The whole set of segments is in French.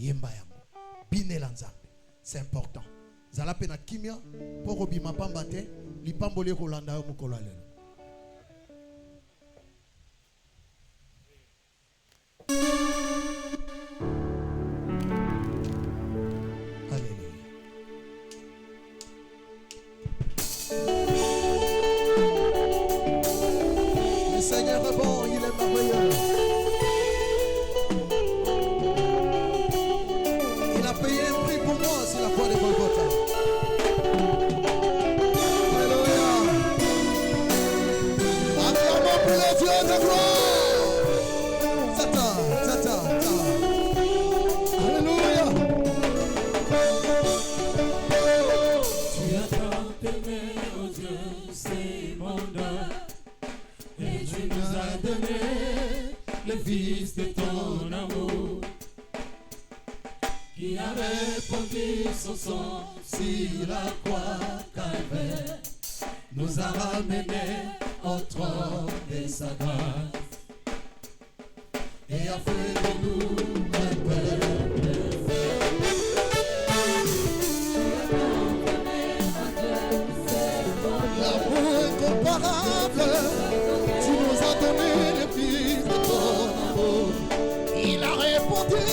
Yemba yango. Binela nzambe. C'est important. Zala pena kimia pour obima pambate li pambole kolanda yo mukolo lelo. Le Seigneur est bon, il est merveilleux. Il a payé un prix pour moi sur la croix de Golgotha. Alléluia. Acclamons pour le Dieu de gloire. Tata. Alléluia. Tu as tant aimé, oh Dieu, c'est mon don. Et tu nous as donné le Fils de ton amour, qui a répandu son sang sur la croix Calvaire, nous a ramenés au trône de sa grâce, et a fait de nous un peuple saint. L'amour incomparable, tu nous as donné le Fils de ton amour. Il a répondu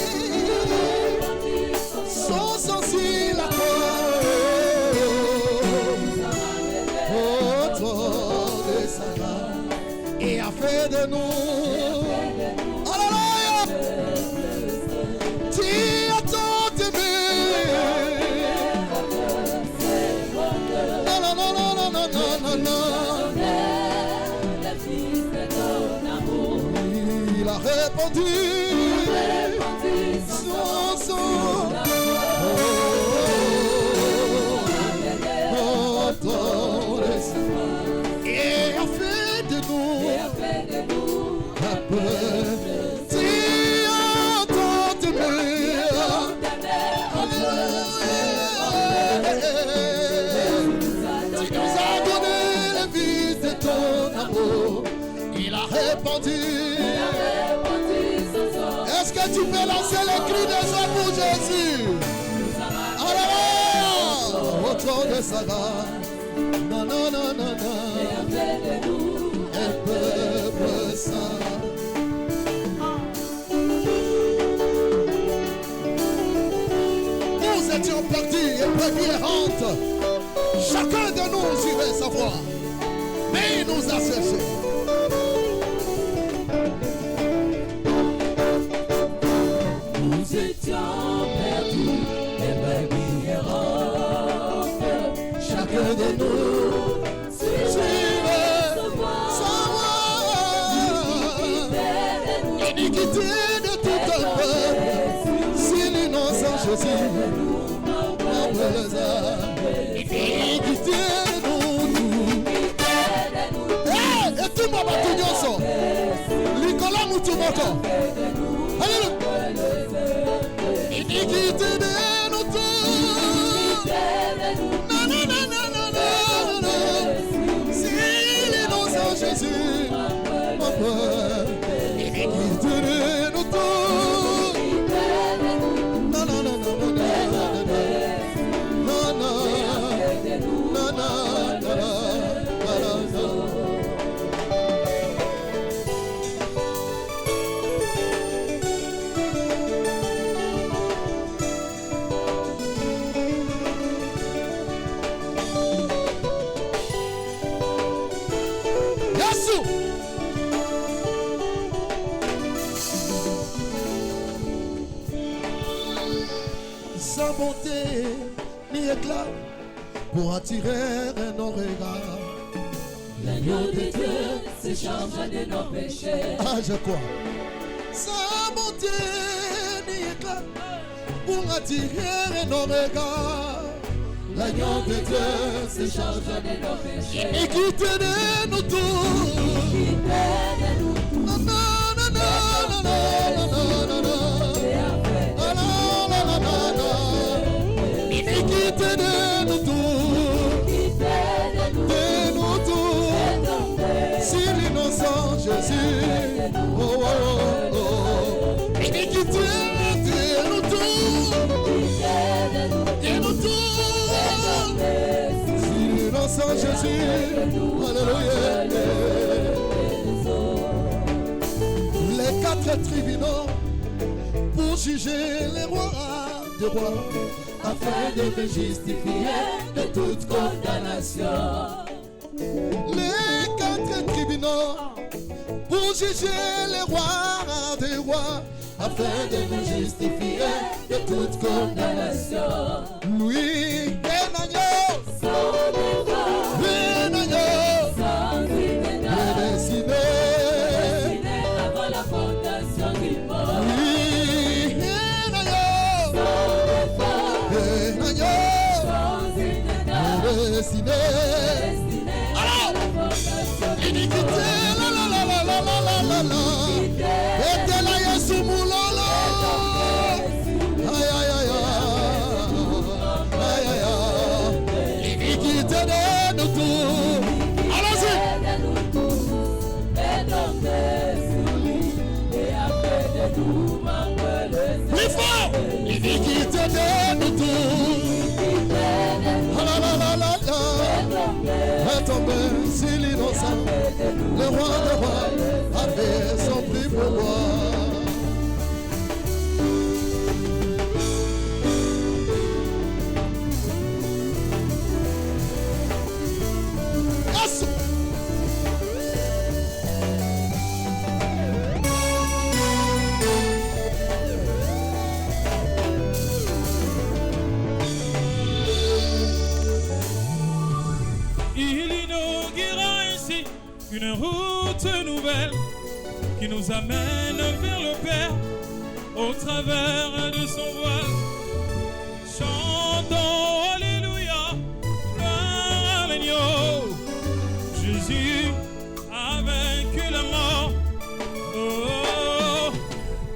son sang sur la croix, au trône de sa grâce, et a fait de nous. Alléluia. Tu as tant aimé. Il a répandu son sang et a fait de nous un peuple. Tu as tant aimé. Tu nous as donné le Fils de ton amour. Il a répandu. Est-ce que tu peux lancer le cri de joie pour Jésus? Alléluia. Au trône de sa grâce. Non. Un peuple saint. Nous étions perdus et brebis errantes. Chacun de nous suivait sa voie, mais il nous a cherchés. Nous étions perdus et brebis errantes. Chacun de nous suivait sa voie. Iniquité de tout un peuple, si l'innocent Jésus m'envoie les âmes. Iniquité de nous. Et tout ma bâtiment, Nicolas Moutumoto. Alléluia. Iniquité de nous tous. Non. Si l'innocent Jésus m'envoie. Iniquité de nous tous. Non. Sans bonté ni éclat pour attirer nos regards. L'agneau de Dieu se charge de nos péchés. Ah, je crois. Sans bonté ni éclat pour attirer nos regards. L'agneau de Dieu se charge de nos péchés. Iniquité de nous tous. Iniquité de nous tous. Si l'innocent Jésus. Iniquité de nous tous. Alléluia. Les 4 tribunaux pour juger les rois des rois, afin de me justifier de toute condamnation. Les 4 tribunaux pour juger les rois des rois, afin de me justifier de toute condamnation. lui un agneau, Sans débat, un agneau, sans itinéraire, prédestiné. destiné avant la fondation du monde. Oui, un agneau, Sans débat, un agneau, sans itinéraire, prédestiné. destiné avant la fondation du Iniquité, monde. la la la la la la la la. Ete la Yesu mulolo. Aïe aïe aïe aïe. Aïe aïe aïe. Iniquité de nous tous. Allons-y. Plus fort. Iniquité de nous tous. Ah la la la la la. Est tombé sur l'innocent. Le roi des rois avait son prix pour moi. Yes. Il inaugura ainsi une route nouvelle qui nous amène vers le Père au travers de son voile. Chantons Alléluia, gloire à l'agneau. Jésus a vaincu la mort. Oh,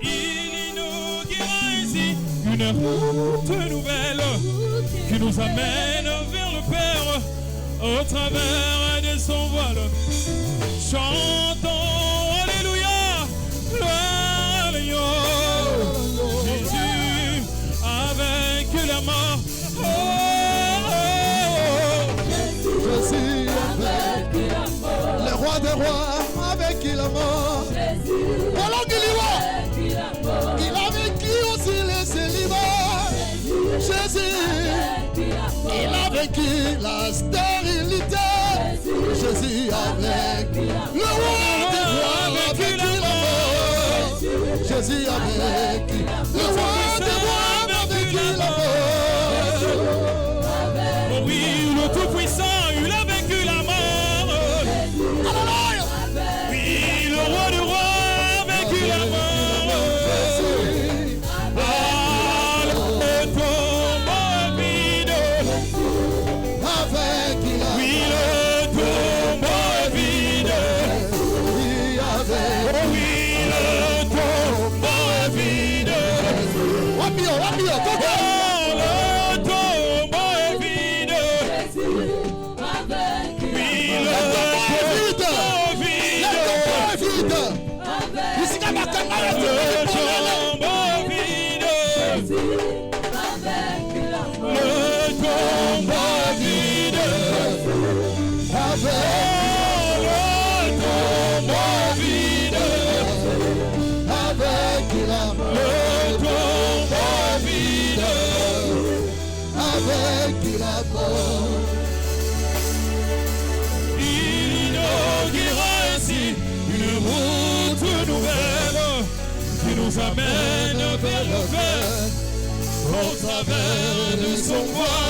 il inaugura ainsi une route nouvelle qui nous amène vers le Père au travers de son voile. Chantons Alléluia, gloire à l'agneau. Jésus a vaincu la mort. Oh, oh, Je suis avec le roi des rois, avec qui la mort. Alors qu'il y va, il a vaincu aussi les célibats. Jésus, il a vaincu la stérilité. Jésus a vaincu le roi des rois, a vaincu la mort. Jésus a vaincu le roi des rois, a vaincu la mort. oh oui, le Tout-Puissant, il a vaincu la mort. Alléluia. Oui, le roi du roi a vaincu la mort. Ah, le tombeau est vide. Avec il a Oui, le tombeau est vide. il avait Oh oui, le tombeau est vide. Wapio, Coco. Oh, le tombeau est vide. Oui, le tombeau est vide. Vite. Ici, quand ma caméra Le est tombeau est vide. Le tombeau est vide. avec Oh, le tombeau est vide. il a Le tombeau est vide. avec il a mort. Il inaugura ainsi une route nouvelle qui nous amène vers le Père au travers de son voile.